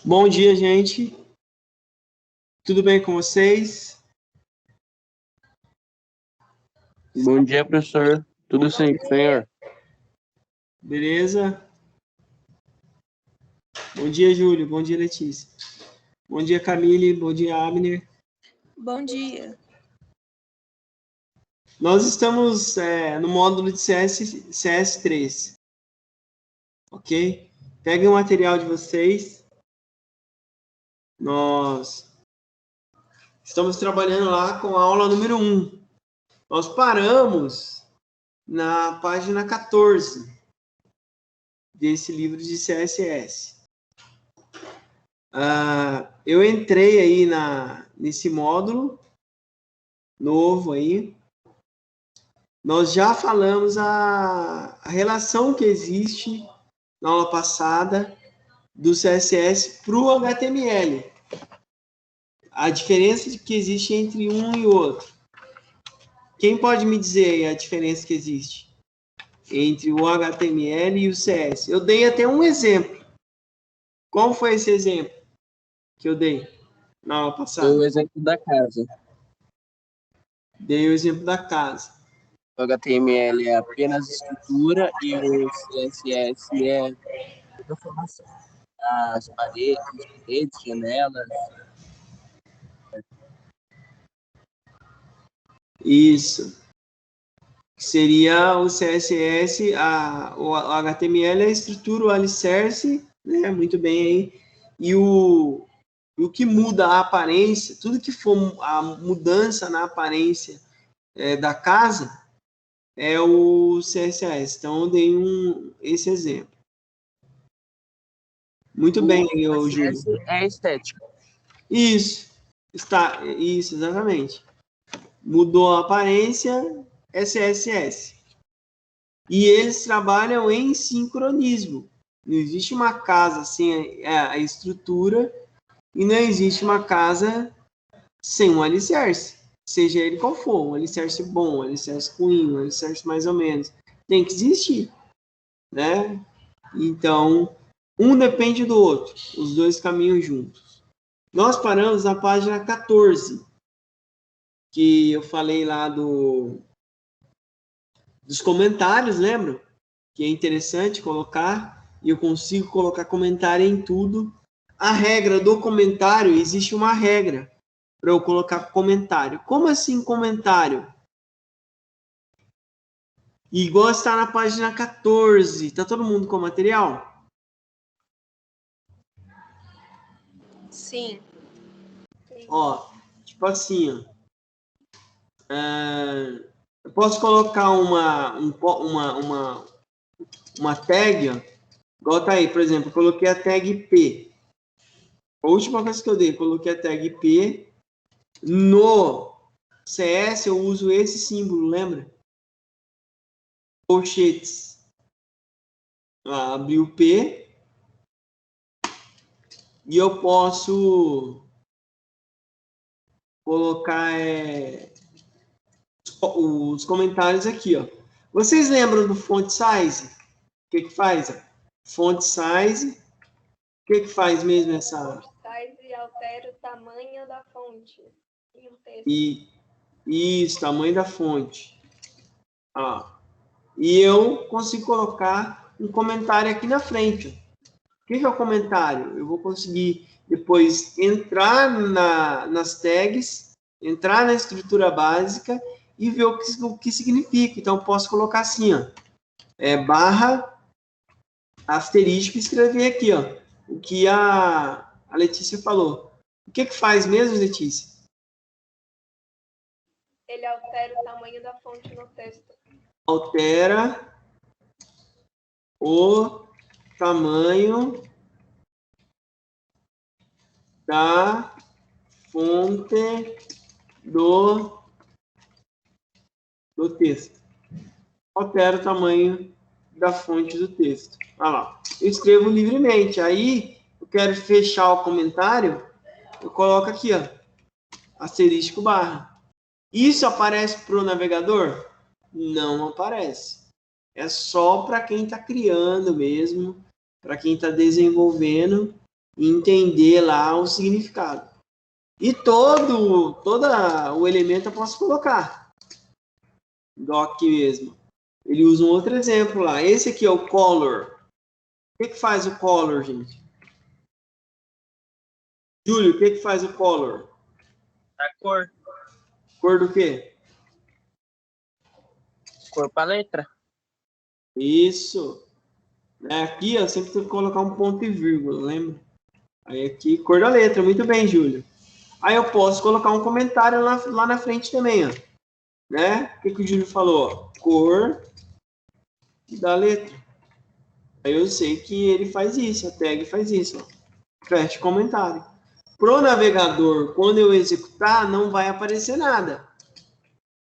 Bom dia, gente. Tudo bem com vocês? Bom dia, professor. Tudo sim, senhor? Beleza? Bom dia, Júlio. Bom dia, Letícia. Bom dia, Camille. Bom dia, Abner. Bom dia. Nós estamos no módulo de CS3. Ok? Peguem o material de vocês. Nós estamos trabalhando lá com a aula número 1. Nós paramos na página 14 desse livro de CSS. Eu entrei aí nesse módulo novo aí. Nós já falamos a relação que existe na aula passada do CSS para o HTML. A diferença que existe entre um e outro. Quem pode me dizer aí a diferença que existe entre o HTML e o CS? Eu dei até um exemplo. Qual foi esse exemplo que eu dei na aula passada? Foi o exemplo da casa. Dei o exemplo da casa. O HTML é apenas estrutura e o CSS é informação. As paredes, janelas. Isso. Seria o CSS, o HTML é a estrutura, o alicerce, né? Muito bem aí. E o que muda a aparência, tudo que for a mudança na aparência da casa é o CSS. Então, eu dei esse exemplo. Muito bem, Júlio. É estética. Isso, exatamente. Mudou a aparência, é CSS. E eles trabalham em sincronismo. Não existe uma casa sem a estrutura e não existe uma casa sem um alicerce. Seja ele qual for, um alicerce bom, um alicerce ruim, um alicerce mais ou menos. Tem que existir, né? Então, um depende do outro. Os dois caminham juntos. Nós paramos na página 14, que eu falei lá dos comentários, lembram? Que é interessante colocar, e eu consigo colocar comentário em tudo. A regra do comentário, existe uma regra para eu colocar comentário. Como assim comentário? Igual está na página 14. Tá todo mundo com o material? Sim. Ó, tipo assim, ó. Eu posso colocar uma tag, ó, igual tá aí, por exemplo, eu coloquei a tag P. A última coisa que eu dei, coloquei a tag P. No CS eu uso esse símbolo, lembra? Colchetes. Abri o P. E eu posso colocar os comentários aqui, ó. Vocês lembram do font size? O que faz? Font size. O que faz mesmo essa... Font size altera o tamanho da fonte e o texto. Isso, tamanho da fonte. E eu consigo colocar um comentário aqui na frente. O que é o comentário? Eu vou conseguir depois entrar nas tags, entrar na estrutura básica e ver o que significa. Então, eu posso colocar assim, ó, barra asterisco e escrever aqui, ó, o que a Letícia falou. O que faz mesmo, Letícia? Ele altera o tamanho da fonte no texto. Altera o tamanho da fonte do texto. Altera o tamanho da fonte do texto. Olha lá. Eu escrevo livremente. Aí, eu quero fechar o comentário, eu coloco aqui, ó, asterisco barra. Isso aparece para o navegador? Não aparece. É só para quem está criando mesmo, para quem está desenvolvendo, e entender lá o significado. E todo o elemento eu posso colocar. Igual aqui mesmo. Ele usa um outro exemplo lá. Esse aqui é o color. O que faz o color, gente? Júlio, o que faz o color? A cor. Cor do quê? Cor para letra. Isso. Aqui, ó, sempre tem que colocar um ponto e vírgula, lembra? Aí aqui, cor da letra. Muito bem, Júlio. Aí eu posso colocar um comentário lá na frente também, ó. Né? O que o Júlio falou? Cor da letra. Aí eu sei que ele faz isso, a tag faz isso, ó. Fecha comentário. Pro navegador, quando eu executar, não vai aparecer nada.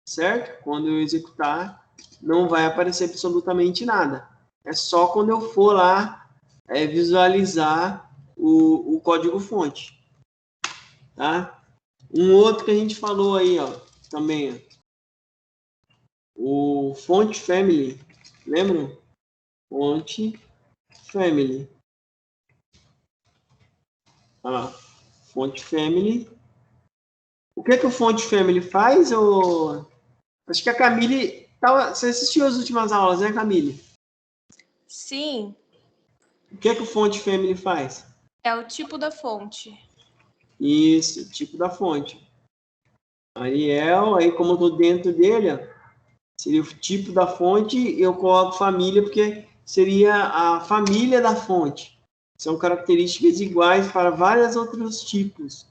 Certo? Quando eu executar, não vai aparecer absolutamente nada. É só quando eu for lá visualizar o código-fonte. Tá? Um outro que a gente falou aí, ó, também, ó. O Font Family. Lembram? Font Family. Olha lá. Font Family. O que o Font Family faz? Acho que a Camille... Você assistiu as últimas aulas, né, Camille? Sim, O que o Font Family faz? é o tipo da fonte. Isso, tipo da fonte. Arial, aí como eu tô dentro dele, ó, seria o tipo da fonte, eu coloco família, porque seria a família da fonte. São características iguais para vários outros tipos.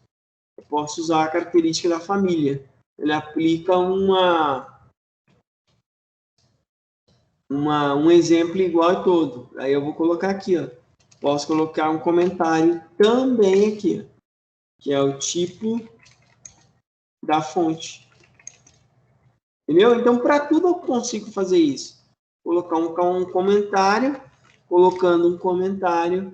Eu posso usar a característica da família. Ele aplica um exemplo igual a todo. Aí eu vou colocar aqui, ó. Posso colocar um comentário também aqui, ó, que é o tipo da fonte. Entendeu? Então, para tudo eu consigo fazer isso. Colocar um comentário, colocando um comentário,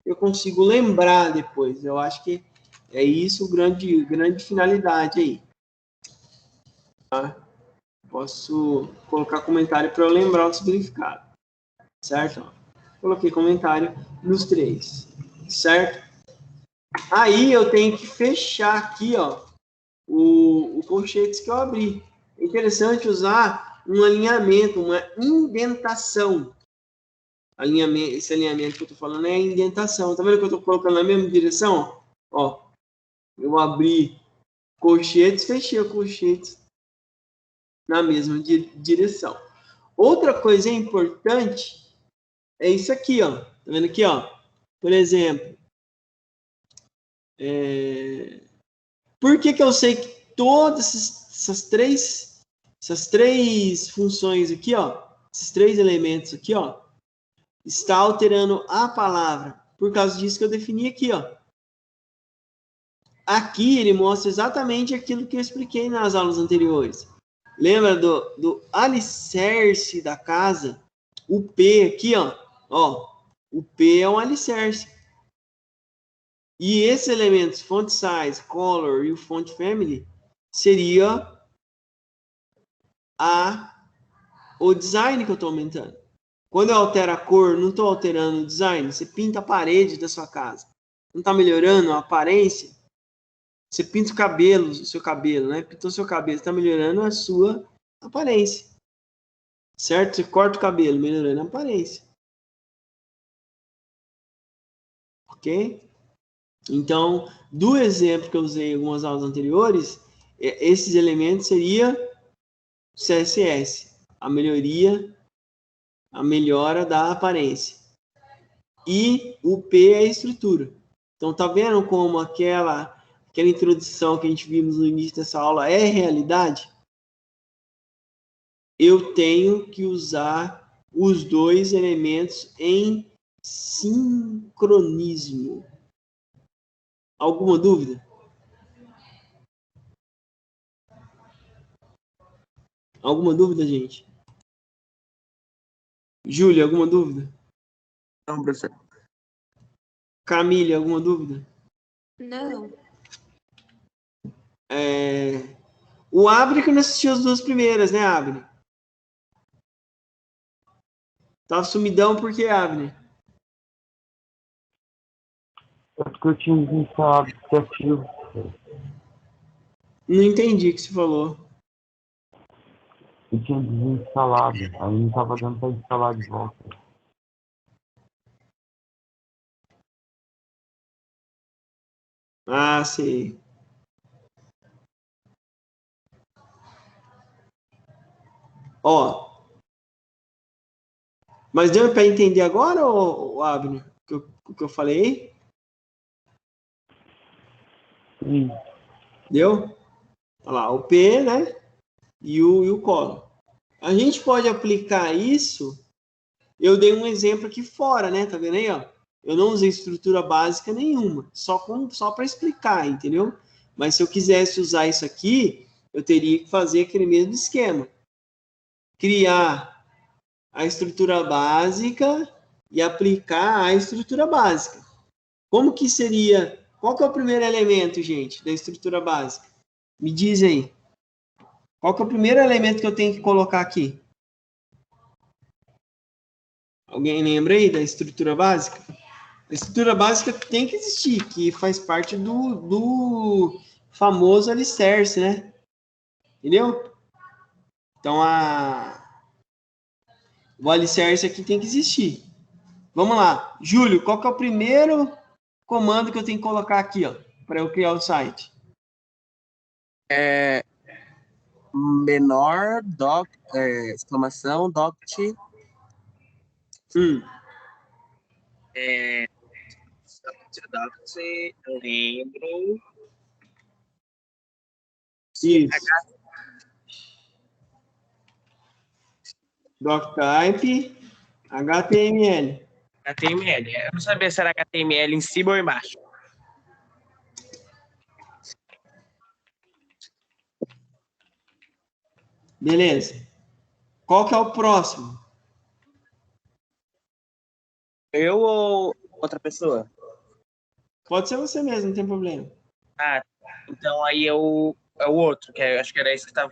eu consigo lembrar depois. Eu acho que é isso grande finalidade aí. Tá? Posso colocar comentário para eu lembrar o significado. Certo? Coloquei comentário nos três. Certo? Aí eu tenho que fechar aqui, ó, o colchetes que eu abri. É interessante usar um alinhamento, uma indentação. Esse alinhamento que eu estou falando é a indentação. Tá vendo que eu estou colocando na mesma direção? Ó, eu abri colchetes, fechei o colchetes na mesma direção. Outra coisa importante é isso aqui, ó. Tá vendo aqui, ó? Por exemplo, por que eu sei que todas essas três funções aqui, ó, esses três elementos aqui, ó, está alterando a palavra? Por causa disso que eu defini aqui, ó. Aqui ele mostra exatamente aquilo que eu expliquei nas aulas anteriores. Lembra do alicerce da casa? O P aqui, ó, o P é um alicerce. E esses elementos, font size, color e o font family, seria o design que eu estou aumentando. Quando eu altero a cor, não estou alterando o design. Você pinta a parede da sua casa. Não está melhorando a aparência? Você pinta o seu cabelo, né? Pintou o seu cabelo, está melhorando a sua aparência. Certo? Você corta o cabelo, melhorando a aparência. Ok? Então, do exemplo que eu usei em algumas aulas anteriores, esses elementos seriam CSS, a melhora da aparência. E o P é a estrutura. Então, tá vendo como aquela introdução que a gente vimos no início dessa aula é realidade? Eu tenho que usar os dois elementos em sincronismo. Alguma dúvida? Alguma dúvida, gente? Júlia, alguma dúvida? Não, professor. Camille, alguma dúvida? Não. O Abre que não assistiu as duas primeiras, né, Abre? Tava sumidão por que, Abre? É porque eu tinha desinstalado o aplicativo. Não entendi o que você falou. Eu tinha desinstalado. Aí não tava dando pra instalar de volta. Ah, sei. Ó, mas deu para entender agora, ô Abner, o que eu falei? Sim. Deu? Olha lá, o P, né? E o colo. A gente pode aplicar isso. Eu dei um exemplo aqui fora, né? Tá vendo aí, ó? Eu não usei estrutura básica nenhuma, só para explicar, entendeu? Mas se eu quisesse usar isso aqui, eu teria que fazer aquele mesmo esquema. Criar a estrutura básica e aplicar a estrutura básica. Como que seria? Qual que é o primeiro elemento, gente, da estrutura básica? Me diz aí. Qual que é o primeiro elemento que eu tenho que colocar aqui? Alguém lembra aí da estrutura básica? A estrutura básica tem que existir, que faz parte do famoso alicerce, né? Entendeu? Então, o alicerce aqui tem que existir. Vamos lá. Júlio, qual que é o primeiro comando que eu tenho que colocar aqui, ó, para eu criar o site? Menor, exclamação, doct, doct, eu lembro. Isso. Doctype, HTML. HTML. Eu não sabia se era HTML em cima ou embaixo. Beleza. Qual que é o próximo? Eu ou outra pessoa? Pode ser você mesmo, não tem problema. Ah, então aí é o outro, acho que era isso que estava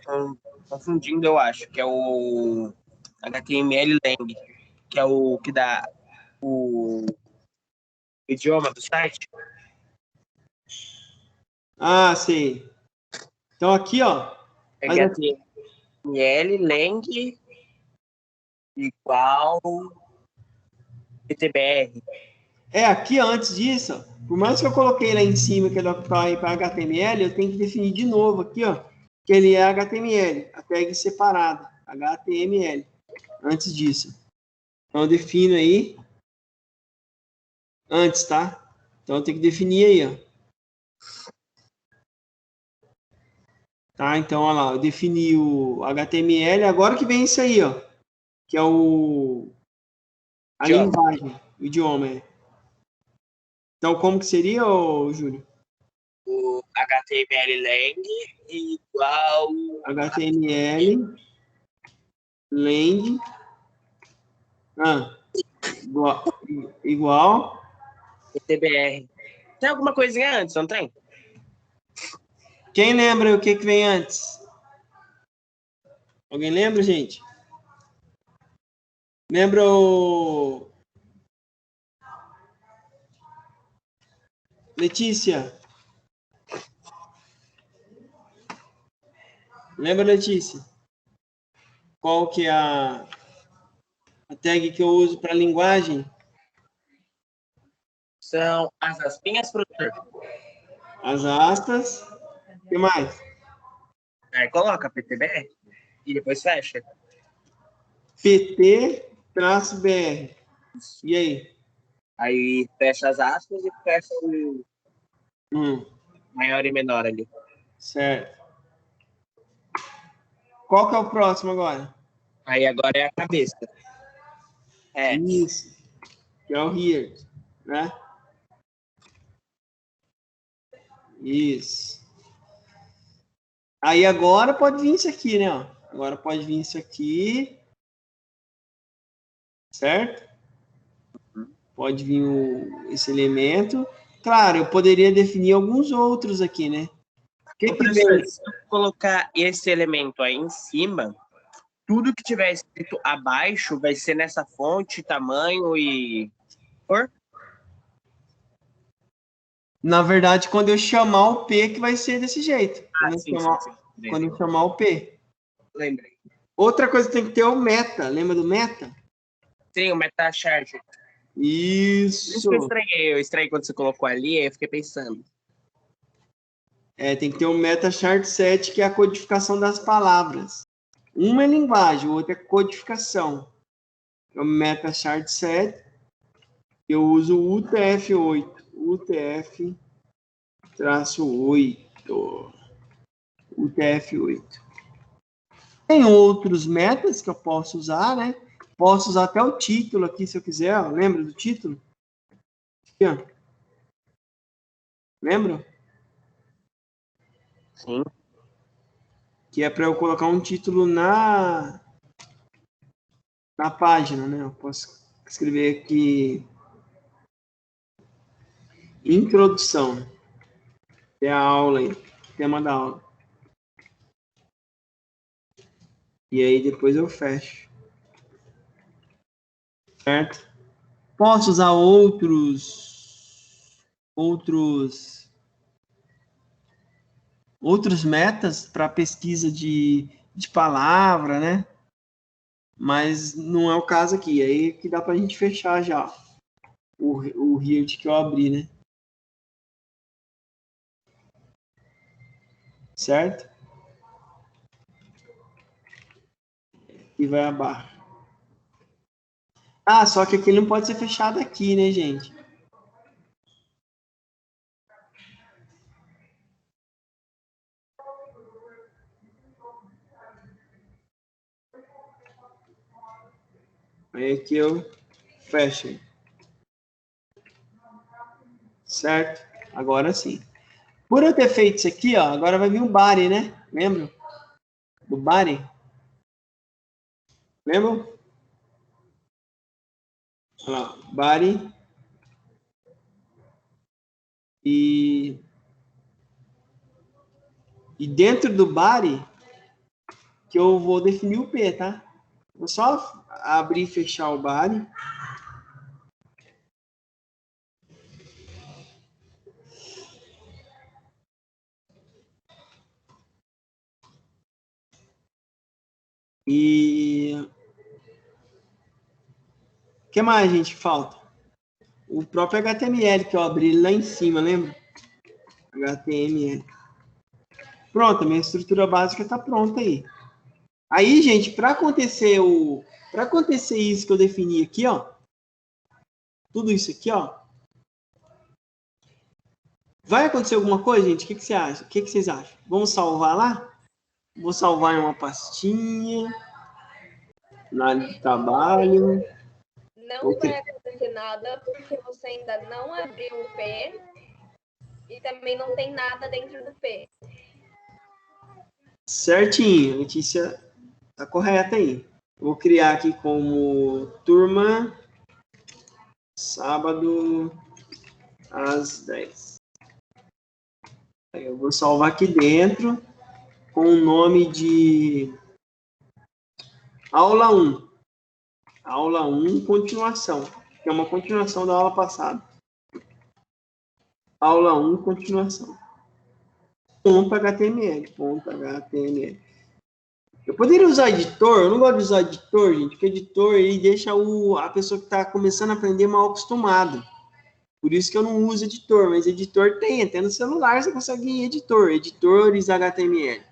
confundindo, eu acho, que é o HTML Lang, que é o que dá o idioma do site. Ah, sei. Então aqui, ó. HTML Lang igual PTBR. Aqui antes disso, ó, por mais que eu coloquei lá em cima que é Doctype para HTML, eu tenho que definir de novo aqui, ó, que ele é HTML, a tag separada, HTML, antes disso. Então eu defino aí antes, tá? Então eu tenho que definir aí, ó. Tá? Então, olha lá, eu defini o HTML, agora que vem isso aí, ó, que é a linguagem, o idioma. Então, como que seria, ô, Júlio? O HTML Lang igual HTML Lang igual PTBR. Tem alguma coisinha antes, não tem? Quem lembra o que vem antes? Alguém lembra, gente? Lembra o Letícia? Lembra, Letícia? Qual que é a tag que eu uso para linguagem? São as aspinhas, professor. As aspas. O que mais? Aí coloca PTBR e depois fecha. PT-BR. E aí? Aí fecha as aspas e fecha o maior e menor ali. Certo. Qual que é o próximo agora? Aí agora é a cabeça. Isso. Que é o here, né? Isso. Aí agora pode vir isso aqui, né? Ó. Agora pode vir isso aqui. Certo? Pode vir esse elemento. Claro, eu poderia definir alguns outros aqui, né? O que Professor, vem? se eu colocar esse elemento aí em cima, tudo que tiver escrito abaixo vai ser nessa fonte, tamanho e cor? Na verdade, quando eu chamar o P, que vai ser desse jeito. Ah, Quando eu sim, chamar, sim, sim. quando eu chamar o P. Lembrei. Outra coisa que tem que ter é o meta. Lembra do meta? Sim, o MetaCharge. Isso. Eu estranhei quando você colocou ali, aí eu fiquei pensando. Tem que ter um meta-chart set, que é a codificação das palavras. Uma é linguagem, o outro é codificação. É o meta-chart set. Eu uso o UTF-8. UTF-8. UTF-8. Tem outros metas que eu posso usar, né? Posso usar até o título aqui, se eu quiser. Ó. Lembra do título? Aqui, ó. Lembra? Sim. Que é para eu colocar um título na página, né? Eu posso escrever aqui introdução. É a aula aí, tema da aula. E aí depois eu fecho. Certo? Posso usar outros metas para pesquisa de palavra, né? Mas não é o caso aqui. Aí que dá para a gente fechar já o Hirt que eu abri, né? Certo? E vai a barra. Ah, só que aqui não pode ser fechado aqui, né, gente? Aí aqui eu fecho. Certo? Agora sim. Por eu ter feito isso aqui, ó, agora vai vir o body, né? Lembra? Do body? Lembra? Olha lá, body. E dentro do body, que eu vou definir o P, tá? Vou só abrir e fechar o body. E o que mais, gente, falta? O próprio HTML que eu abri lá em cima, lembra? HTML. Pronto, a minha estrutura básica está pronta aí. Aí, gente, para acontecer isso que eu defini aqui, ó, tudo isso aqui, ó, vai acontecer alguma coisa, gente? O que você acha? O que vocês acham? Vamos salvar lá? Vou salvar em uma pastinha, na área de trabalho. Não vai acontecer nada, porque você ainda não abriu o P e também não tem nada dentro do P. Certinho, a notícia tá correta aí. Vou criar aqui como turma sábado às 10. Aí eu vou salvar aqui dentro com o nome de aula 1. Aula 1, continuação, que é uma continuação da aula passada. Aula 1, continuação. .html. Eu poderia usar editor, eu não gosto de usar editor, gente, porque editor ele deixa a pessoa que está começando a aprender mal acostumado. Por isso que eu não uso editor, mas editor tem, até no celular você consegue ir editores HTML.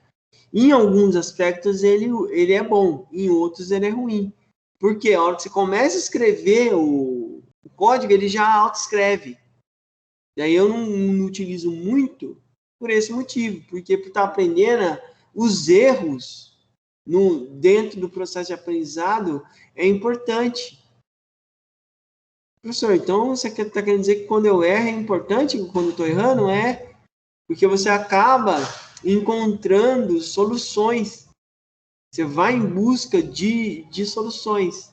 Em alguns aspectos ele é bom, em outros ele é ruim. Porque a hora que você começa a escrever o código, ele já autoescreve. Daí eu não utilizo muito por esse motivo, porque por estar aprendendo os erros dentro do processo de aprendizado é importante. Professor, então você está querendo dizer que quando eu erro é importante, quando eu estou errando? É, porque você acaba encontrando soluções. Você vai em busca de soluções.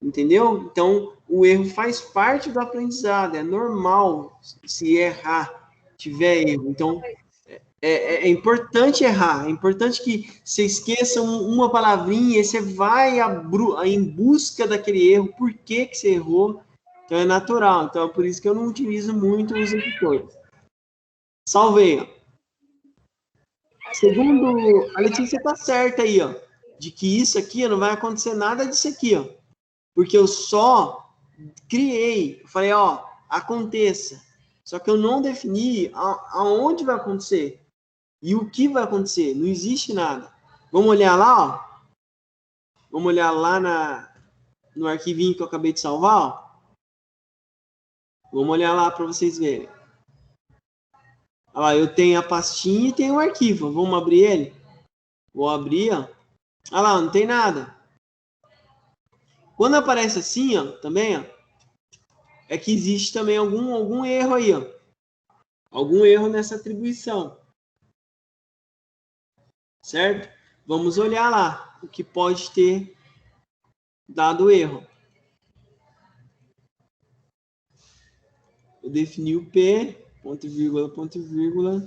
Entendeu? Então, o erro faz parte do aprendizado. É normal se errar, tiver erro. Então, é importante errar. É importante que você esqueça uma palavrinha e você vai em busca daquele erro. Por que você errou? Então, é natural. Então, é por isso que eu não utilizo muito os editores. Salvei, ó. Segundo a Letícia, tá certa aí, ó, de que isso aqui não vai acontecer nada disso aqui, ó, porque eu só criei, eu falei, ó, aconteça, só que eu não defini aonde vai acontecer e o que vai acontecer, não existe nada. Vamos olhar lá, ó, vamos olhar lá no arquivinho que eu acabei de salvar, ó. Vamos olhar lá para vocês verem. Olha lá, eu tenho a pastinha e tenho o arquivo, vamos abrir ele? Vou abrir, ó. Olha lá, não tem nada. Quando aparece assim, ó, também, ó, é que existe também algum erro aí, ó. Algum erro nessa atribuição. Certo? Vamos olhar lá o que pode ter dado erro. Eu defini o P, ponto e vírgula, ponto e vírgula.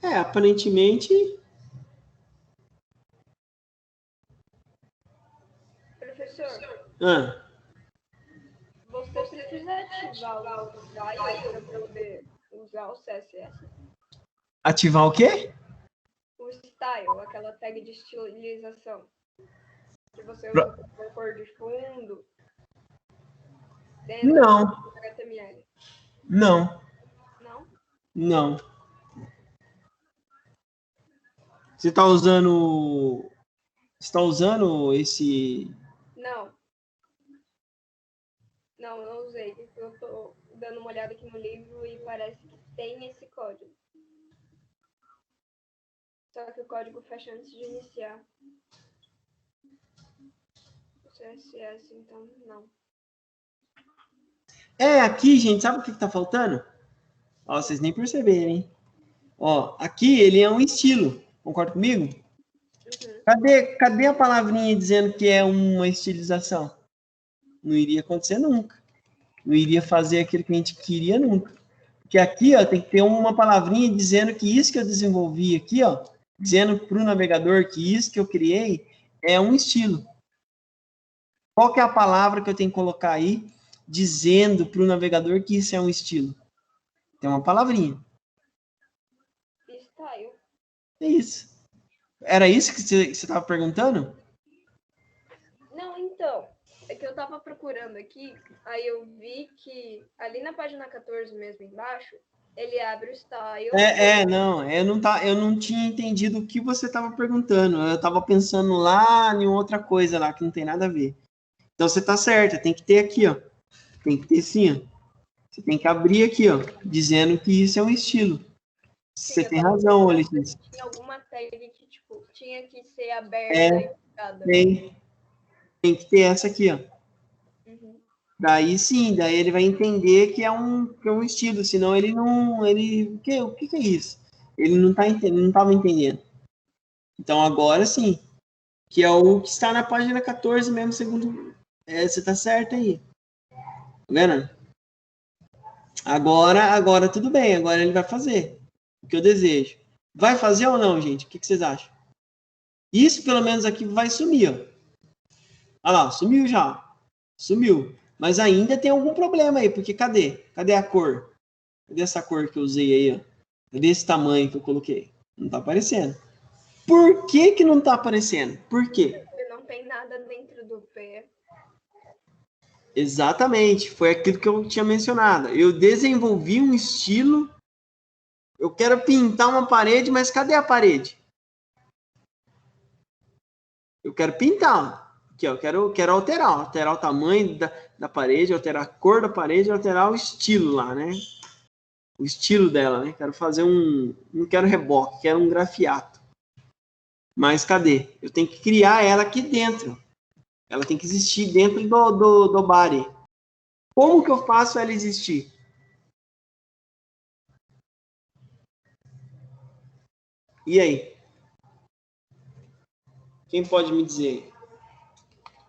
Aparentemente. Professor, Ah, você precisa ativar o style para poder usar o CSS? ativar o quê? O style, aquela tag de estilização. Que você usa para cor de fundo. Dentro Não. do HTML. Não. Não? Não. Você está usando esse... Não. Não usei. Eu tô dando uma olhada aqui no livro e parece que tem esse código. Só que o código fecha antes de iniciar. O CSS, então, não. Aqui, gente, sabe o que está faltando? Ó, vocês nem perceberam, hein? Ó, aqui ele é um estilo. Concorda comigo? Uhum. Cadê a palavrinha dizendo que é uma estilização? Não iria acontecer nunca. Não iria fazer aquilo que a gente queria nunca. Porque aqui, ó, tem que ter uma palavrinha dizendo que isso que eu desenvolvi aqui, ó, dizendo para o navegador que isso que eu criei é um estilo. Qual que é a palavra que eu tenho que colocar aí dizendo para o navegador que isso é um estilo? Tem uma palavrinha. Style. É isso. Era isso que você estava perguntando? Não, então. É que eu tava procurando aqui, aí eu vi que ali na página 14 mesmo embaixo, ele abre o style. Não, eu não tinha entendido o que você estava perguntando. Eu estava pensando lá em outra coisa lá que não tem nada a ver. Então você está certo, tem que ter aqui, ó. Tem que ter sim, ó. Você tem que abrir aqui, ó, dizendo que isso é um estilo. Você tem razão, Letícia. Tinha alguma tag que, tipo, tinha que ser aberta e fechada. Tem que ter essa aqui, ó. Uhum. Daí sim, daí ele vai entender que é um estilo, senão ele não. O que é isso? Ele não estava entendendo. Então agora sim, que é o que está na página 14 mesmo, segundo. Você tá certo aí. Tá vendo? Agora tudo bem, agora ele vai fazer o que eu desejo. Vai fazer ou não, gente? O que vocês acham? Isso, pelo menos, aqui vai sumir, ó. Olha lá, sumiu já. Sumiu. Mas ainda tem algum problema aí, porque cadê? Cadê a cor? Cadê essa cor que eu usei aí, ó? Cadê esse tamanho que eu coloquei? Não tá aparecendo. Por que não tá aparecendo? Por quê? Porque não tem nada dentro do P. Exatamente. Foi aquilo que eu tinha mencionado. Eu desenvolvi um estilo. Eu quero pintar uma parede, mas cadê a parede? Eu quero pintar. Aqui, ó, eu quero alterar o tamanho da parede, alterar a cor da parede, alterar o estilo lá, né? O estilo dela, né? Quero fazer não quero reboque, quero um grafiato. Mas cadê? Eu tenho que criar ela aqui dentro. Ela tem que existir dentro do body. Como que eu faço ela existir? E aí? Quem pode me dizer?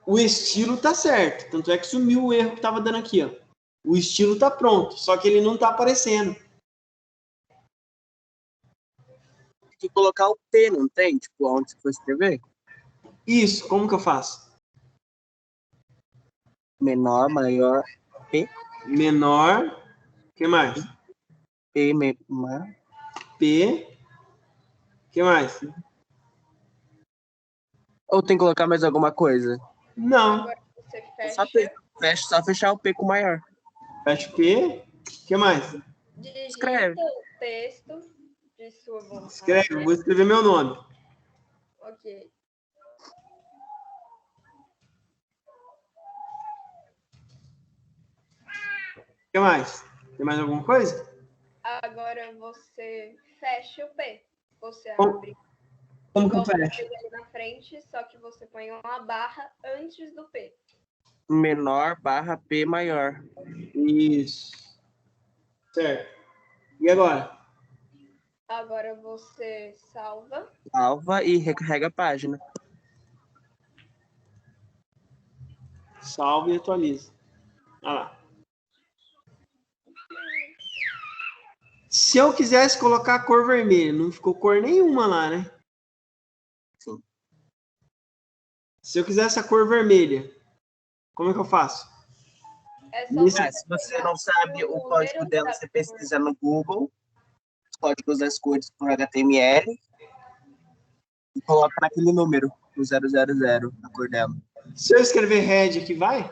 O estilo tá certo. Tanto é que sumiu o erro que tava dando aqui, ó. O estilo tá pronto, só que ele não tá aparecendo. Tem que colocar o P, não tem? Tipo, onde você for escrever? Isso, como que eu faço? Menor, maior, P. Menor, o que mais? P, menor. P, o que mais? Ou tem que colocar mais alguma coisa? Não, Agora você Só fecha, P. Só fechar o P com maior. fecha o P, o que mais? digita Escreve. o texto de sua vontade. Escreve, eu vou escrever meu nome. Ok. O que mais? Tem mais alguma coisa? Agora você fecha o P. Você Como- abre Como que eu igual você fecho? fez ali na frente, só que você põe uma barra antes do P. Menor barra P maior. Isso. Certo. E agora? Agora você salva. Salva e recarrega a página. Salve e atualiza. Olha lá. Se eu quisesse colocar a cor vermelha, não ficou cor nenhuma lá, né? Sim. Se eu quisesse a cor vermelha, como é que eu faço? É só Nesse- Se você não sabe o código dela, você pesquisa no Google, os códigos das cores por HTML, e coloca naquele número, o 000, a cor dela. Se eu escrever red aqui, vai?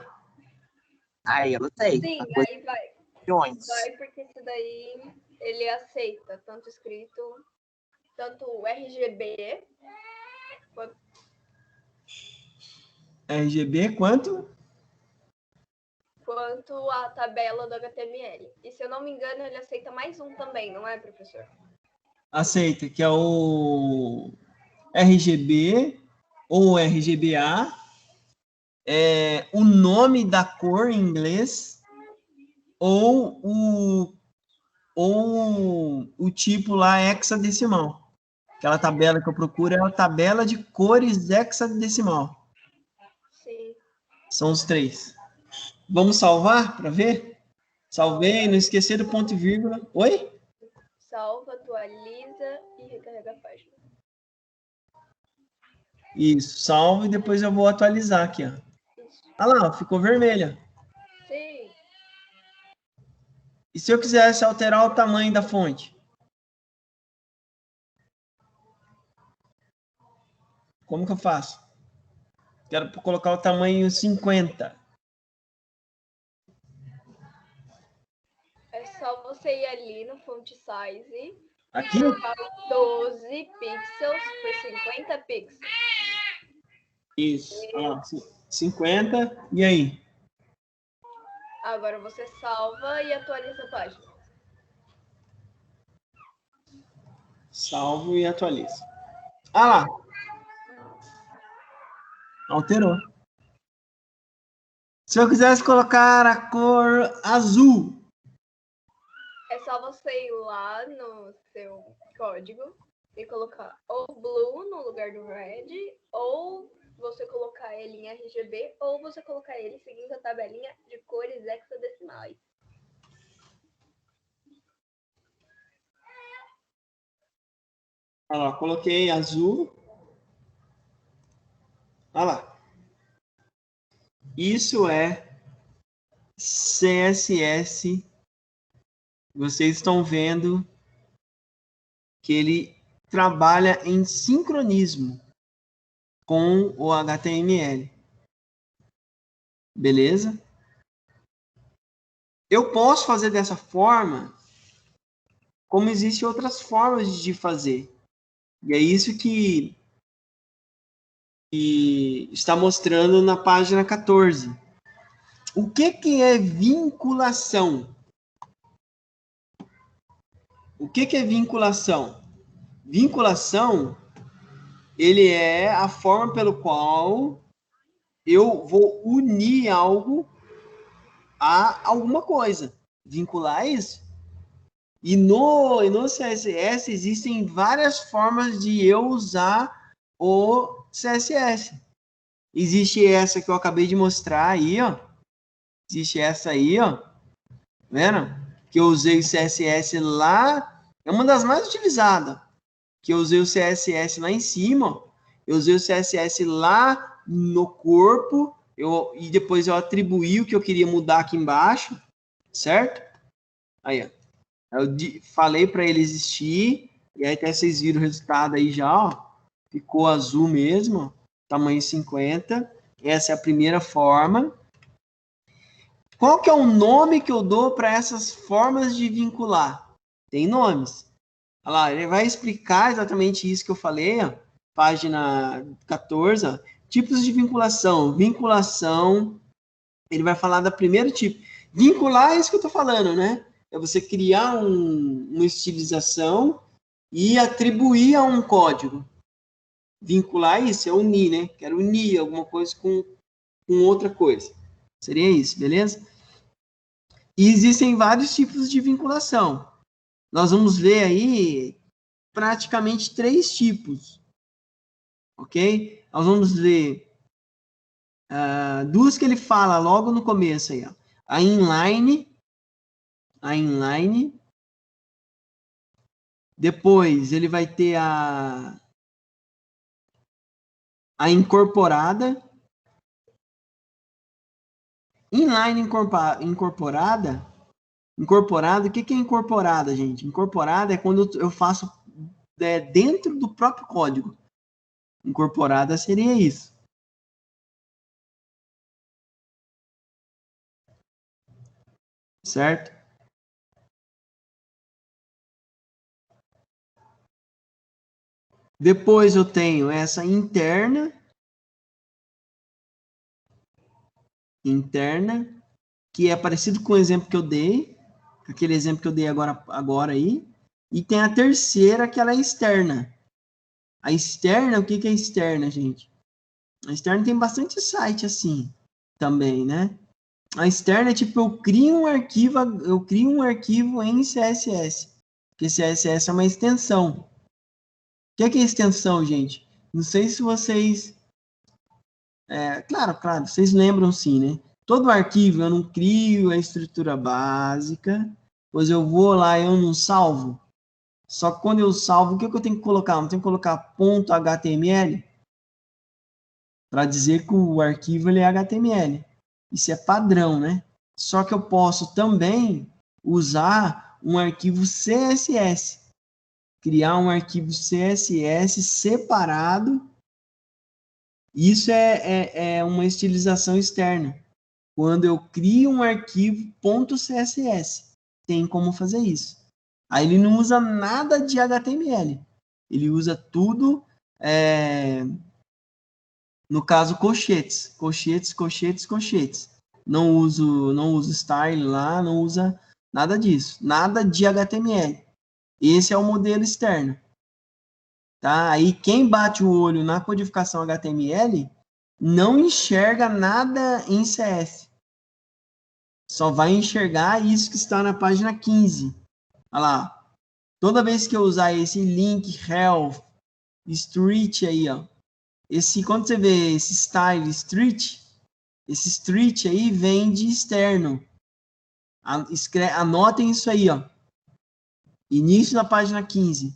Aí eu não sei. Sim, A cor aí vai. de milhões. Vai porque isso daí ele aceita tanto escrito, tanto o RGB, RGB quanto? quanto a tabela do HTML. E se eu não me engano, ele aceita mais um também, não é, professor? Aceita, que é o RGB ou RGBA, o nome da cor em inglês ou o tipo lá hexadecimal. Aquela tabela que eu procuro é a tabela de cores hexadecimal. Sim. São os três. Vamos salvar para ver? Salvei, não esquecer do ponto e vírgula. Oi? Salva, atualiza e recarrega a página. Isso, salvo e depois eu vou atualizar aqui, ó. Isso. Olha lá, ficou vermelha. Sim. E se eu quisesse alterar o tamanho da fonte? Como que eu faço? Quero colocar o tamanho 50. É só você ir ali no font size, Aqui? colocar 12 pixels por 50 pixels. Isso. Olha lá, 50. E aí? Agora você salva e atualiza a página. Salvo e atualizo. Ah lá. Alterou. Se eu quisesse colocar a cor azul. É só você ir lá no seu código e colocar ou blue no lugar do red, ou você colocar ele em RGB, ou você colocar ele seguindo a tabelinha de cores hexadecimais. Olha lá, coloquei azul. Olha lá. Isso é CSS. Vocês estão vendo que ele trabalha em sincronismo com o HTML. Beleza? Eu posso fazer dessa forma, como existem outras formas de fazer. E é isso que está mostrando na página 14. O que é vinculação? O que é vinculação? Vinculação, ele é a forma pelo qual eu vou unir algo a alguma coisa. Vincular isso. E no CSS existem várias formas de eu usar o CSS. Existe essa que eu acabei de mostrar aí, ó. Existe essa aí, ó. Vendo? Que eu usei o CSS lá, é uma das mais utilizadas. Que eu usei o CSS lá em cima, ó. Eu usei o CSS lá no corpo, e depois eu atribuí o que eu queria mudar aqui embaixo, certo? Aí, ó. Eu falei para ele existir, e aí até vocês viram o resultado aí já, ó. Ficou azul mesmo, ó, tamanho 50. Essa é a primeira forma. Qual que é o nome que eu dou para essas formas de vincular? Tem nomes. Olha lá, ele vai explicar exatamente isso que eu falei, ó, página 14, ó, tipos de vinculação. Vinculação, ele vai falar do primeiro tipo. Vincular é isso que eu estou falando, né? É você criar uma estilização e atribuir a um código. Vincular isso é unir, né? Quero unir alguma coisa com outra coisa. Seria isso, beleza? E existem vários tipos de vinculação. Nós vamos ver aí praticamente 3 tipos, ok? Nós vamos ver 2 que ele fala logo no começo aí, ó. A inline, depois ele vai ter a incorporada. Inline incorporada, o que é incorporada, gente? Incorporada é quando eu faço dentro do próprio código. Incorporada seria isso. Certo? Depois eu tenho essa interna, que é parecido com o exemplo que eu dei, aquele exemplo que eu dei agora aí. E tem a terceira, que ela é externa. A externa, o que é externa, gente? A externa tem bastante site assim também, né? A externa é tipo, eu crio um arquivo em CSS. Porque CSS é uma extensão. O que é extensão, gente? Não sei se vocês... Claro, vocês lembram sim, né? Todo arquivo eu não crio a estrutura básica, pois eu vou lá e eu não salvo. Só que quando eu salvo, o que eu tenho que colocar? Eu tenho que colocar ponto .html para dizer que o arquivo ele é HTML. Isso é padrão, né? Só que eu posso também usar um arquivo CSS. Criar um arquivo CSS separado. Isso é uma estilização externa. Quando eu crio um arquivo .css, tem como fazer isso. Aí ele não usa nada de HTML. Ele usa tudo, no caso, colchetes. Colchetes. Não uso style lá, não usa nada disso. Nada de HTML. Esse é o modelo externo. Tá? Aí quem bate o olho na codificação HTML não enxerga nada em CS. Só vai enxergar isso que está na página 15. Olha lá. Toda vez que eu usar esse link health street aí, ó. Quando você vê esse style street, esse street aí vem de externo. Anotem isso aí, ó. Início da página 15.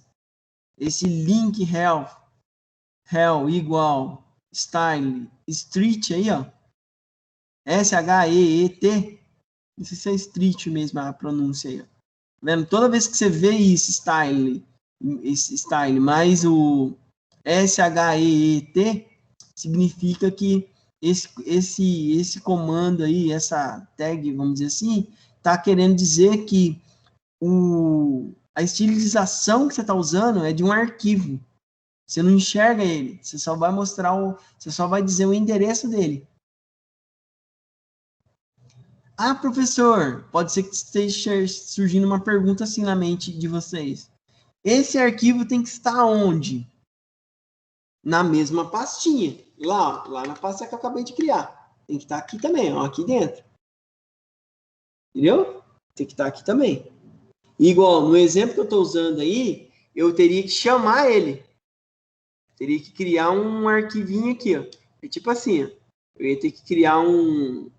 Esse link health igual style street aí, ó. SHEET. Não sei se é street mesmo a pronúncia aí, ó. Vendo? Toda vez que você vê esse style mais o SHEET, significa que esse comando aí, essa tag, vamos dizer assim, está querendo dizer que a estilização que você está usando é de um arquivo. Você não enxerga ele, você só vai você só vai dizer o endereço dele. Ah, professor, pode ser que esteja surgindo uma pergunta assim na mente de vocês. Esse arquivo tem que estar onde? Na mesma pastinha. Lá na pasta que eu acabei de criar. Tem que estar aqui também, ó, aqui dentro. Entendeu? Tem que estar aqui também. Igual, no exemplo que eu estou usando aí, eu teria que chamar ele. Teria que criar um arquivinho aqui, ó. É tipo assim, ó. Eu ia ter que criar um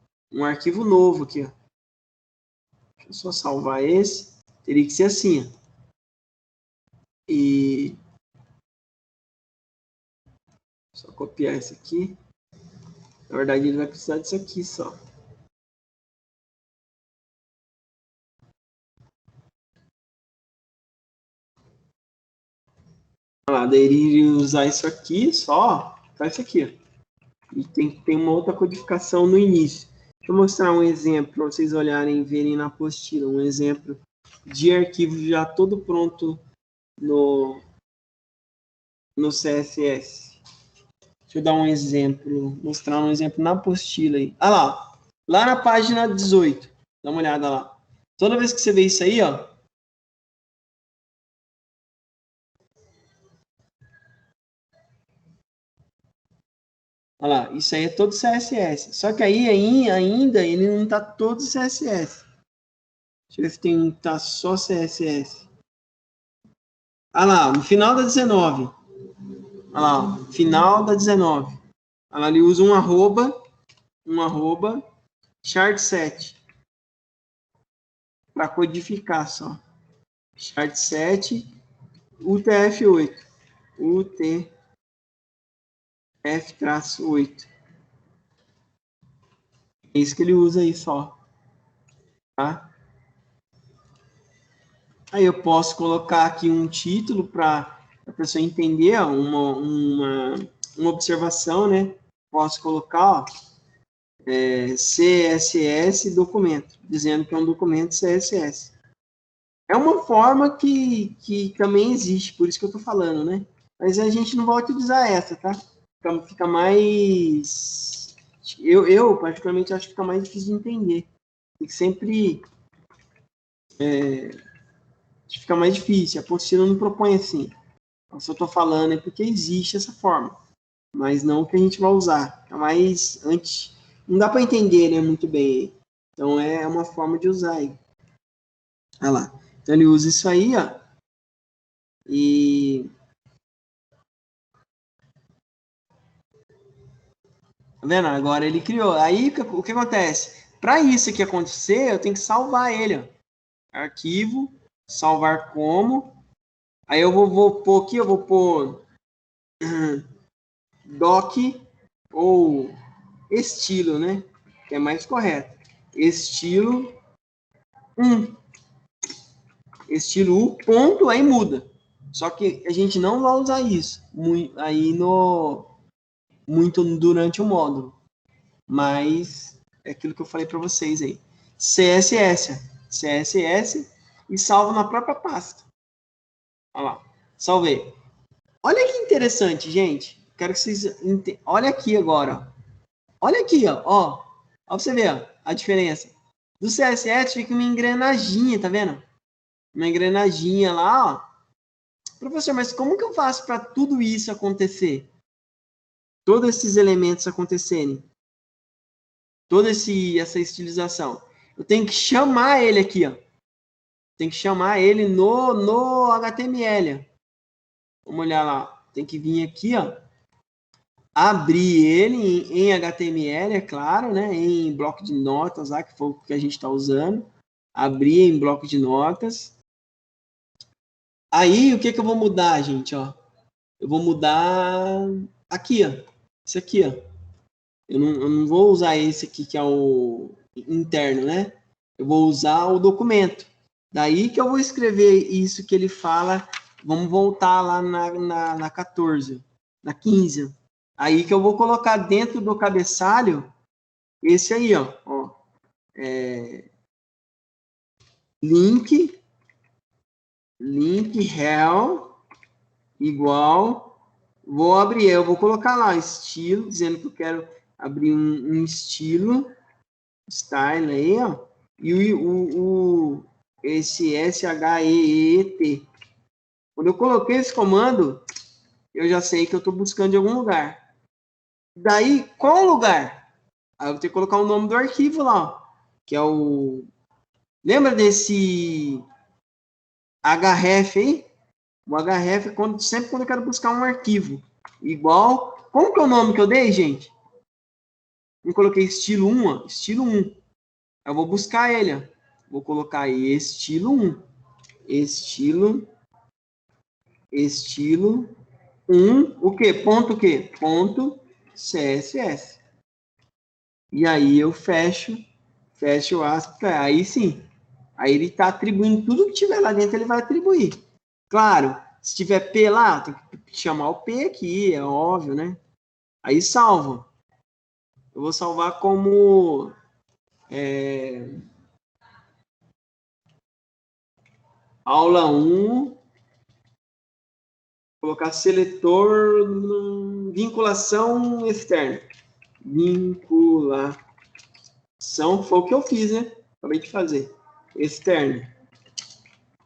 arquivo novo aqui, ó. Deixa eu eu só salvar esse, teria que ser assim, ó. E só copiar esse aqui. Na verdade, ele vai precisar disso aqui só. Olha lá, daí ele iria usar isso aqui só, faz isso aqui, ó. E tem que ter uma outra codificação no início. Deixa eu mostrar um exemplo para vocês olharem e verem na apostila. Um exemplo de arquivo já todo pronto no CSS. Deixa eu dar um exemplo, mostrar um exemplo na apostila aí. Ah lá na página 18, dá uma olhada lá. Toda vez que você vê isso aí, ó, olha lá, isso aí é todo CSS. Só que aí ainda ele não está todo CSS. Deixa eu ver se tem um que tá só CSS. Olha lá, no final da 19. Olha lá, final da 19. Olha lá, ele usa um arroba chart7 para codificar só. Chart7 UTF-8. UTF-8. É isso que ele usa aí só. Tá? Aí eu posso colocar aqui um título para a pessoa entender uma observação, né? Posso colocar, ó, CSS documento, dizendo que é um documento CSS. É uma forma que também existe, por isso que eu estou falando, né? Mas a gente não vai utilizar essa, tá? Fica mais... Eu particularmente, acho que fica mais difícil de entender. Tem que sempre... fica mais difícil. A apostila não propõe assim. Se eu estou falando é porque existe essa forma. Mas não que a gente vai usar. É mais antes... Não dá para entender, né, muito bem. Então, é uma forma de usar aí. Olha lá. Então, ele usa isso aí, ó. E... Tá vendo? Agora ele criou. Aí, o que acontece? Para isso aqui acontecer, eu tenho que salvar ele, ó. Arquivo, salvar como. Aí eu vou pôr aqui, eu vou pôr doc ou estilo, né? Que é mais correto. Estilo 1. Estilo U, ponto, aí muda. Só que a gente não vai usar isso aí muito durante o módulo. Mas é aquilo que eu falei para vocês aí. CSS e salvo na própria pasta. Olha lá, salvei. Olha que interessante, gente. Quero que vocês olha aqui agora. Olha aqui, ó. Ó pra você ver, ó, a diferença. Do CSS fica uma engrenaginha, tá vendo? Uma engrenaginha lá, ó. Professor, mas como que eu faço para tudo isso acontecer? Todos esses elementos acontecerem? Toda essa estilização. Eu tenho que chamar ele aqui, ó. Tem que chamar ele no HTML. Vamos olhar lá. Tem que vir aqui, ó. Abrir ele em HTML, é claro, né? Em bloco de notas, lá, que foi o que a gente está usando. Abrir em bloco de notas. Aí, o que eu vou mudar, gente, ó? Eu vou mudar aqui, ó. Isso aqui, ó. Eu não vou usar esse aqui, que é o interno, né? Eu vou usar o documento. Daí que eu vou escrever isso que ele fala. Vamos voltar lá na 14, na 15. Aí que eu vou colocar dentro do cabeçalho esse aí, ó. Link rel igual. Vou abrir, eu vou colocar lá estilo, dizendo que eu quero abrir um estilo, style aí, ó. E esse SHEET. Quando eu coloquei esse comando, eu já sei que eu estou buscando em algum lugar. Daí, qual lugar? Aí eu vou ter que colocar o nome do arquivo lá, ó, que é o... Lembra desse href aí? O href é sempre quando eu quero buscar um arquivo. Igual... Como que é o nome que eu dei, gente? Eu coloquei estilo 1, ó, estilo 1. Eu vou buscar ele, ó. Vou colocar aí estilo 1. Estilo 1, o quê? Ponto o quê? Ponto CSS. E aí eu fecho aspas, aí sim. Aí ele está atribuindo tudo que tiver lá dentro, ele vai atribuir. Claro, se tiver P lá, tem que chamar o P aqui, é óbvio, né? Aí salvo. Eu vou salvar como aula 1, colocar seletor, vinculação externa. Vinculação foi o que eu fiz, né? Acabei de fazer. Externo.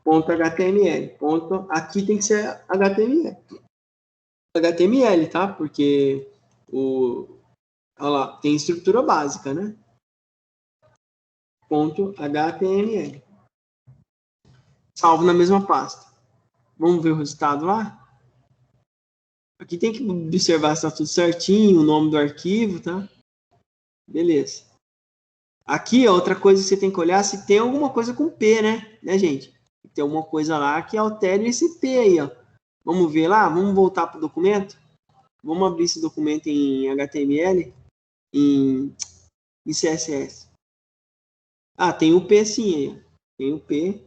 Ponto HTML. Ponto, aqui tem que ser HTML. HTML, tá? Porque olha lá, tem estrutura básica, né? Ponto HTML. Salvo na mesma pasta. Vamos ver o resultado lá? Aqui tem que observar se está tudo certinho, o nome do arquivo, tá? Beleza. Aqui, ó, outra coisa que você tem que olhar se tem alguma coisa com P, né, gente? Tem alguma coisa lá que altere esse P aí, ó. Vamos ver lá? Vamos voltar para o documento? Vamos abrir esse documento em HTML, em CSS. Ah, tem o P sim aí. Tem o P.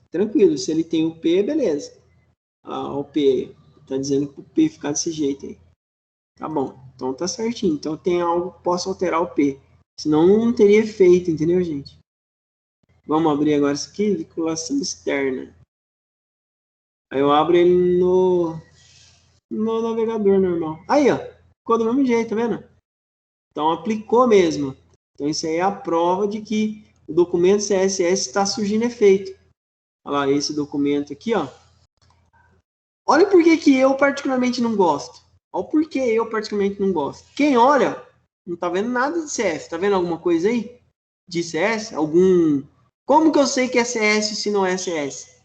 Tranquilo, se ele tem o P, beleza. Ah, o P. Tá dizendo que o P ficar desse jeito aí. Tá bom. Então tá certinho. Então tem algo que possa alterar o P. Senão não teria efeito, entendeu, gente? Vamos abrir agora isso aqui, vinculação externa. Aí eu abro ele no navegador normal. Aí, ó. Ficou do mesmo jeito, tá vendo? Então aplicou mesmo. Então isso aí é a prova de que o documento CSS está surgindo efeito. Olha lá, esse documento aqui, ó. Olha por que eu particularmente não gosto. Olha por que eu particularmente não gosto. Quem olha, não tá vendo nada de CS. Tá vendo alguma coisa aí? De CS? Como que eu sei que é CS se não é CS?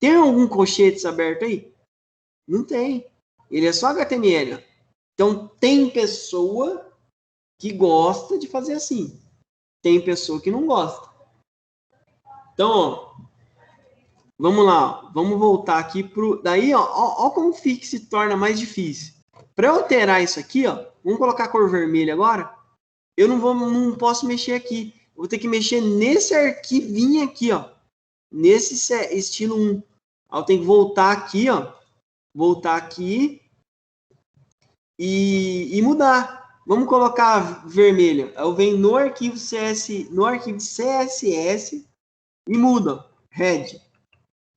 Tem algum colchetes aberto aí? Não tem. Ele é só HTML. Então tem pessoa que gosta de fazer assim. Tem pessoa que não gosta. Então, ó, vamos lá, vamos voltar aqui pro. Daí, ó como fica se torna mais difícil. Para eu alterar isso aqui, ó, vamos colocar a cor vermelha agora. Eu não posso mexer aqui. Eu vou ter que mexer nesse arquivinho aqui, ó, nesse estilo 1. Eu tenho que voltar aqui, ó, voltar aqui e mudar. Vamos colocar vermelho. Eu venho no arquivo CSS e muda, red.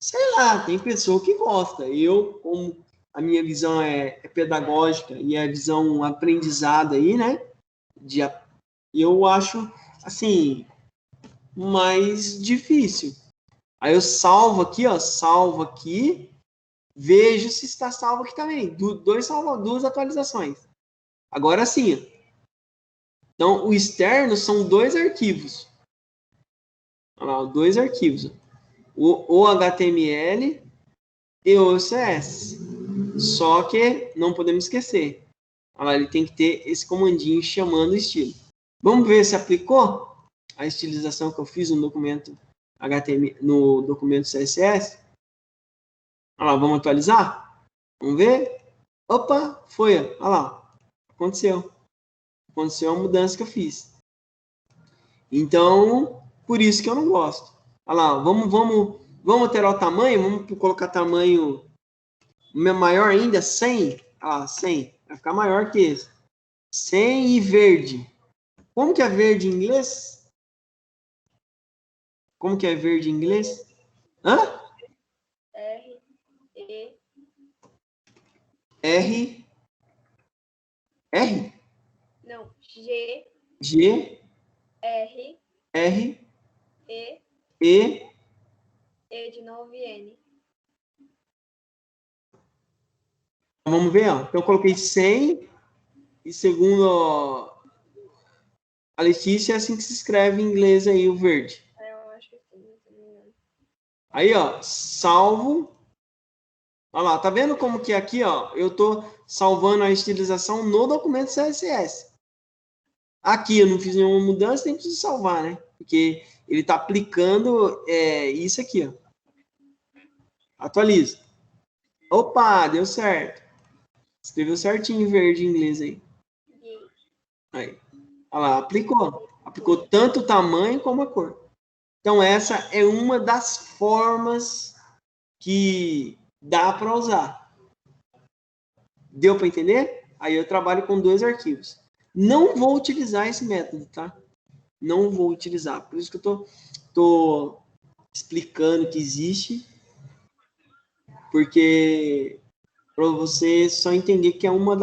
Sei lá, tem pessoa que gosta. Eu, como a minha visão é pedagógica e a visão aprendizada aí, né? Eu acho, assim, mais difícil. Aí eu salvo aqui, ó, salvo aqui, vejo se está salvo aqui também. Duas atualizações. Agora sim. Então, o externo são 2 arquivos. Olha lá, 2 arquivos. O HTML e o CSS. Só que não podemos esquecer. Olha lá, ele tem que ter esse comandinho chamando o estilo. Vamos ver se aplicou a estilização que eu fiz no documento HTML, no documento CSS. Olha lá, vamos atualizar? Vamos ver? Opa, foi. Olha lá, aconteceu a mudança que eu fiz. Então, por isso que eu não gosto. Olha lá, vamos alterar o tamanho, vamos colocar tamanho maior ainda, 100. Ah, 100. Vai ficar maior que esse. 100 e verde. Como que é verde em inglês? Como que é verde em inglês? Hã? R. Não, G. R. E de novo e N. Vamos ver, ó. Então eu coloquei 100 e segundo a Letícia é assim que se escreve em inglês aí o verde. Eu acho que sim. Aí, ó, salvo. Olha lá, tá vendo como que aqui, ó, eu tô salvando a estilização no documento CSS. Aqui eu não fiz nenhuma mudança, nem preciso salvar, né? Porque Ele está aplicando isso aqui, ó. Atualiza. Opa, deu certo. Escreveu certinho em verde em inglês aí. Aí. Olha lá, aplicou. Aplicou tanto o tamanho como a cor. Então, essa é uma das formas que dá para usar. Deu para entender? Aí eu trabalho com 2 arquivos. Não vou utilizar esse método, tá? Não vou utilizar. Por isso que eu tô explicando que existe. Porque para você só entender que é uma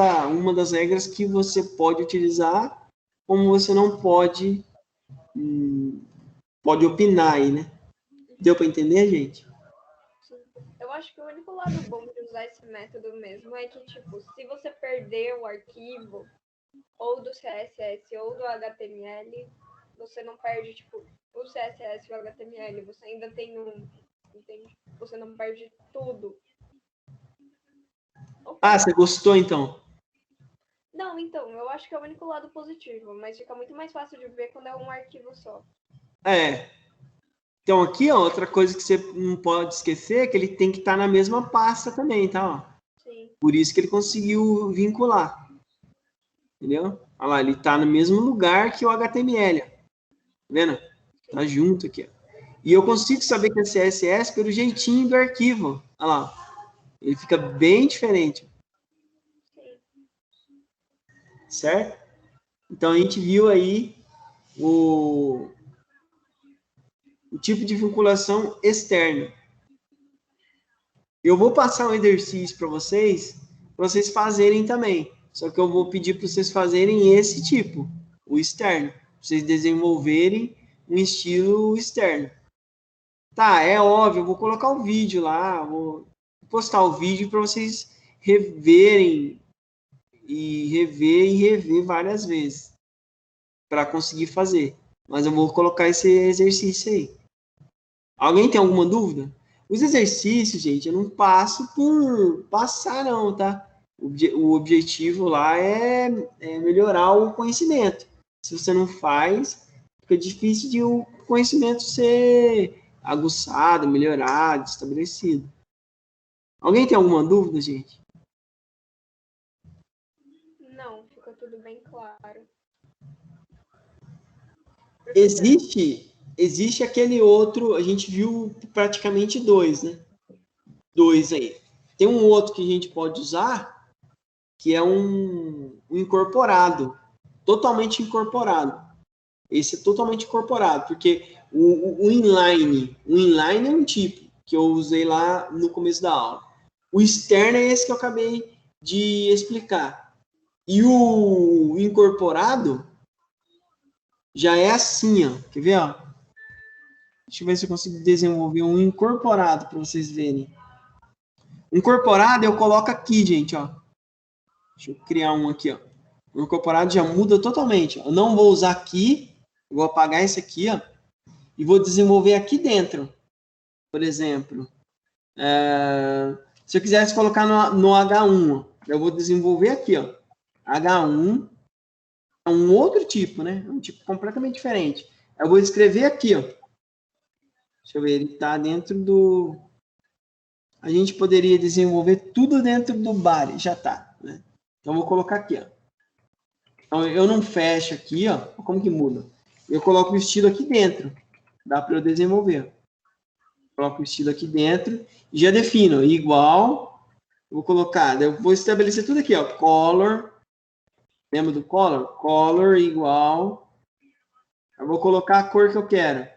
das regras que você pode utilizar, como você não pode opinar aí, né? Deu para entender, gente? Eu acho que o único lado bom de usar esse método mesmo é que, tipo, se você perder o arquivo ou do CSS ou do HTML, você não perde, tipo, o CSS e o HTML, você ainda tem entende? Você não perde tudo. Ah, você gostou, então? Não, então, eu acho que é o único lado positivo, mas fica muito mais fácil de ver quando é um arquivo só. Então, aqui, ó, outra coisa que você não pode esquecer é que ele tem que estar na mesma pasta também, tá? Ó. Sim. Por isso que ele conseguiu vincular. Entendeu? Olha lá, ele está no mesmo lugar que o HTML. Tá vendo? Tá junto aqui. Ó. E eu consigo saber que é CSS pelo jeitinho do arquivo. Olha lá. Ele fica bem diferente. Certo? Então, a gente viu aí o tipo de vinculação externa. Eu vou passar um exercício para vocês fazerem também. Só que eu vou pedir para vocês fazerem esse tipo, o externo. Para vocês desenvolverem um estilo externo. Tá, é óbvio, eu vou colocar o vídeo lá, vou postar o vídeo para vocês reverem e rever várias vezes para conseguir fazer. Mas eu vou colocar esse exercício aí. Alguém tem alguma dúvida? Os exercícios, gente, eu não passo por passar, não, tá? O objetivo lá é melhorar o conhecimento. Se você não faz, fica difícil de o conhecimento ser aguçado, melhorado, estabelecido. Alguém tem alguma dúvida, gente? Não, fica tudo bem claro. Existe aquele outro, a gente viu praticamente 2, né? 2 aí. Tem um outro que a gente pode usar, que é um incorporado, totalmente incorporado. Esse é totalmente incorporado, porque o inline é um tipo que eu usei lá no começo da aula. O externo é esse que eu acabei de explicar. E o incorporado já é assim, ó. Quer ver, ó? Deixa eu ver se eu consigo desenvolver um incorporado para vocês verem. Incorporado eu coloco aqui, gente, ó. Deixa eu criar um aqui, ó. O incorporado já muda totalmente. Eu não vou usar aqui, eu vou apagar esse aqui, ó, e vou desenvolver aqui dentro. Por exemplo, se eu quisesse colocar no H1, ó, eu vou desenvolver aqui, ó. H1 é um outro tipo, né? É um tipo completamente diferente. Eu vou escrever aqui, ó. Deixa eu ver, ele está dentro do... A gente poderia desenvolver tudo dentro do body, já está, né? Então, eu vou colocar aqui, ó. Então, eu não fecho aqui, ó. Como que muda? Eu coloco o estilo aqui dentro. Dá para eu desenvolver. Coloco o estilo aqui dentro e já defino igual. Eu vou colocar, eu vou estabelecer tudo aqui, ó. Color. Lembra do color? Color igual. Eu vou colocar a cor que eu quero.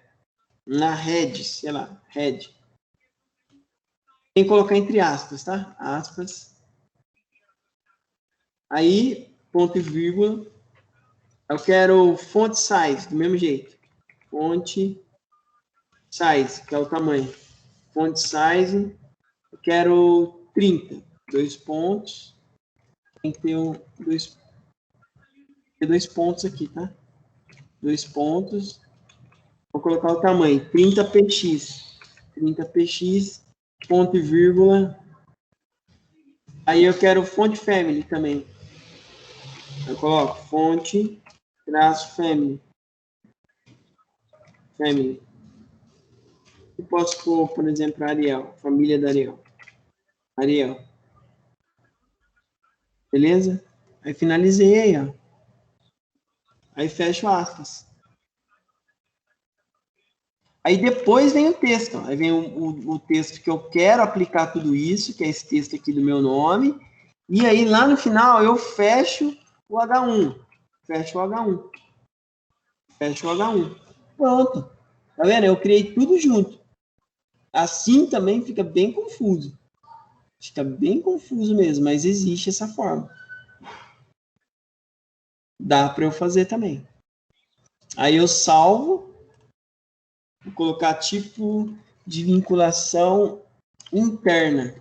Na red, sei lá, red. Tem que colocar entre aspas, tá? Aspas. Aí, ponto e vírgula. Eu quero font size, do mesmo jeito. Font size, que é o tamanho. Font size, eu quero 30. 2 pontos. Tem que ter dois pontos aqui, tá? 2 pontos. Vou colocar o tamanho, 30px. 30px, ponto e vírgula. Aí eu quero font family também. Eu coloco fonte, traço family. family. Eu posso pôr, por exemplo, Ariel, família da Ariel. Ariel. Beleza? Aí finalizei aí, ó. Aí fecho aspas. Aí depois vem o texto. Ó. Aí vem o texto que eu quero aplicar tudo isso, que é esse texto aqui do meu nome. E aí lá no final eu fecho o H1. Fecho o H1. Fecho o H1. Pronto. Tá vendo? Eu criei tudo junto. Assim também fica bem confuso. Fica bem confuso mesmo, mas existe essa forma. Dá para eu fazer também. Aí eu salvo. Vou colocar tipo de vinculação interna.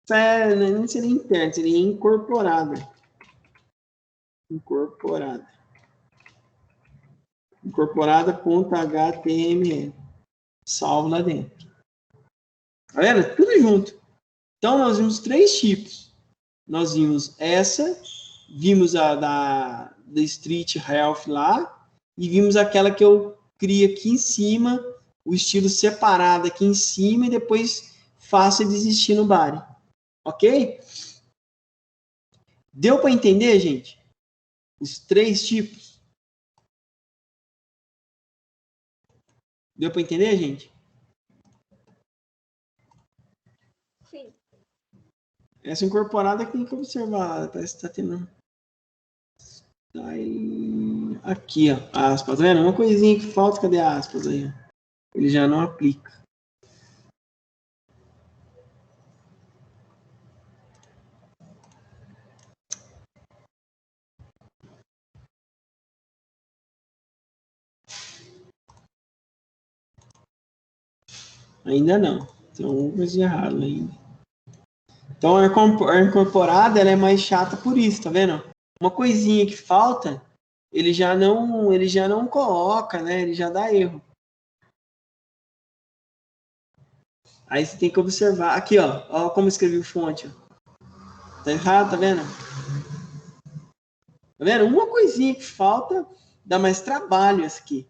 Não seria interna, seria incorporada. Incorporada. Incorporada.html. Salvo lá dentro. Tá vendo? Tudo junto. Então, nós vimos 3 tipos. Nós vimos essa, vimos a da Street Health lá, e vimos aquela que eu crio aqui em cima, o estilo separado aqui em cima, e depois faço ele existir no body. Ok? Deu para entender, gente? Os 3 tipos? Deu para entender, gente? Sim. Essa incorporada aqui tem que observar. Parece que está tendo. Aqui, ó. Aspas. Tá vendo? Uma coisinha que falta. Cadê a aspas aí? Ele já não aplica. Ainda não. Tem alguma coisa de errado ainda. Então, a incorporada ela é mais chata por isso, tá vendo? Uma coisinha que falta, ele já não coloca, né? Ele já dá erro. Aí você tem que observar. Aqui, ó. Ó como escrevi o fonte. Ó. Tá errado, tá vendo? Tá vendo? Uma coisinha que falta, dá mais trabalho essa aqui.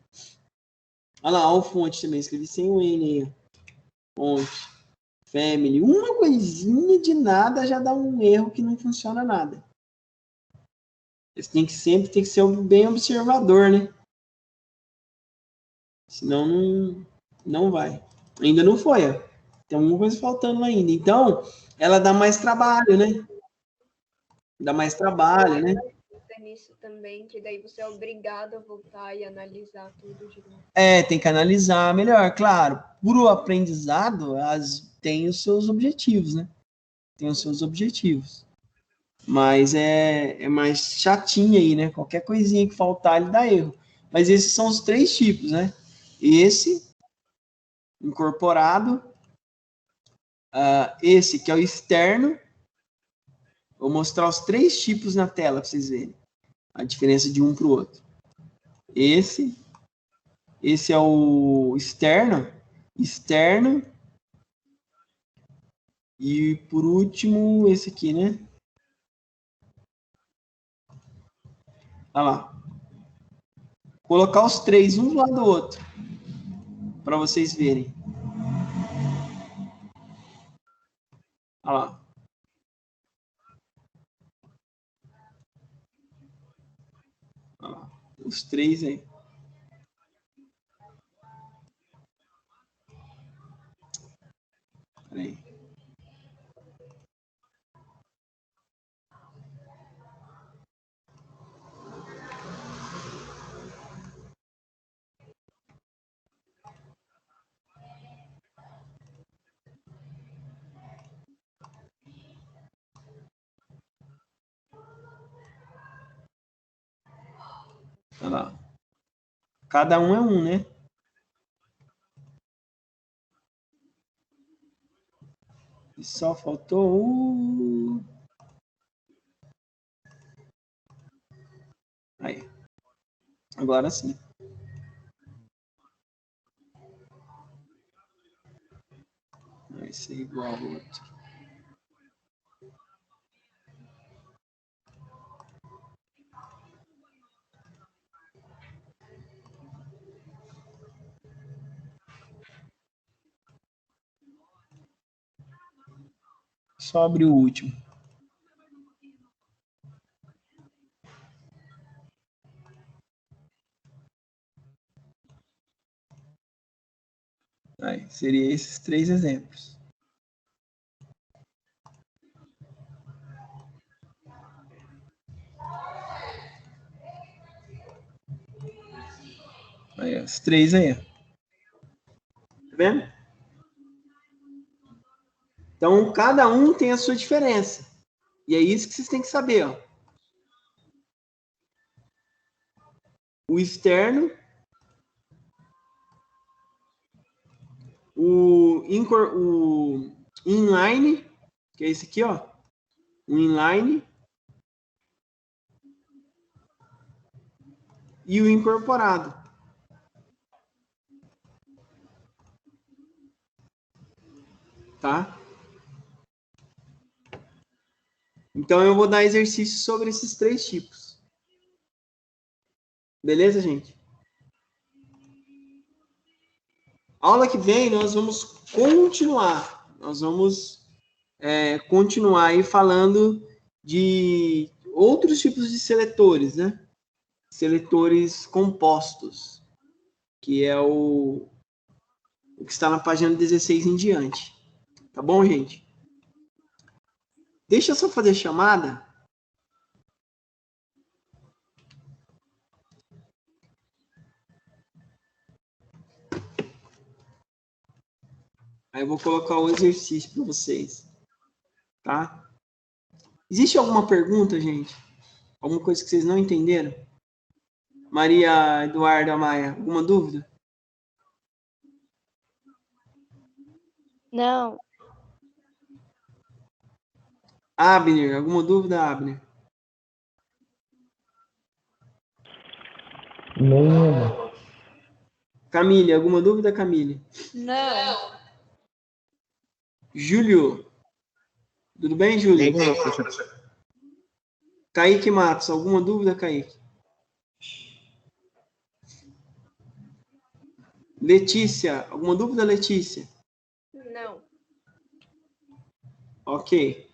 Olha lá, ó o fonte também. Escrevi sem o N aí. Fonte. Family. Uma coisinha de nada já dá um erro que não funciona nada. Você tem que sempre ter que ser bem observador, né? Senão não vai. Ainda não foi, ó. Tem alguma coisa faltando ainda. Então, ela dá mais trabalho, né? Dá mais trabalho, né? Nisso também, que daí você é obrigado a voltar e analisar tudo de novo. Tem que analisar melhor, claro. Por aprendizado, tem os seus objetivos, né? Tem os seus objetivos. Mas é mais chatinho aí, né? Qualquer coisinha que faltar, ele dá erro. Mas esses são os 3 tipos, né? Esse, incorporado, esse que é o externo. Vou mostrar os 3 tipos na tela para vocês verem a diferença de um para o outro. Esse é o externo, e por último esse aqui, né? Olha lá. Colocar os 3 um do lado do outro para vocês verem. Olha lá. Olha lá. Os 3 aí. Peraí. Olha lá. Cada um é um, né? E só faltou o... Aí. Agora sim. Vai ser igual ao outro. Só abrir o último. Aí, seria esses 3 exemplos. Aí, ó, os 3 aí, ó. Tá vendo? Então, cada um tem a sua diferença. E é isso que vocês têm que saber, ó. O externo, o inline, que é esse aqui, ó. O inline e o incorporado. Tá? Então, eu vou dar exercício sobre esses 3 tipos. Beleza, gente? Aula que vem, nós vamos continuar. Nós vamos continuar aí falando de outros tipos de seletores, né? Seletores compostos, que é o que está na página 16 em diante. Tá bom, gente? Deixa eu só fazer chamada. Aí eu vou colocar o exercício para vocês. Tá? Existe alguma pergunta, gente? Alguma coisa que vocês não entenderam? Maria Eduarda Maia, alguma dúvida? Não. Abner, alguma dúvida, Abner? Nenhuma. Camille, alguma dúvida, Camille? Não. Júlio, tudo bem, Júlio? Nenhuma, professor. Kaique Matos, alguma dúvida, Kaique? Letícia, alguma dúvida, Letícia? Não. Ok.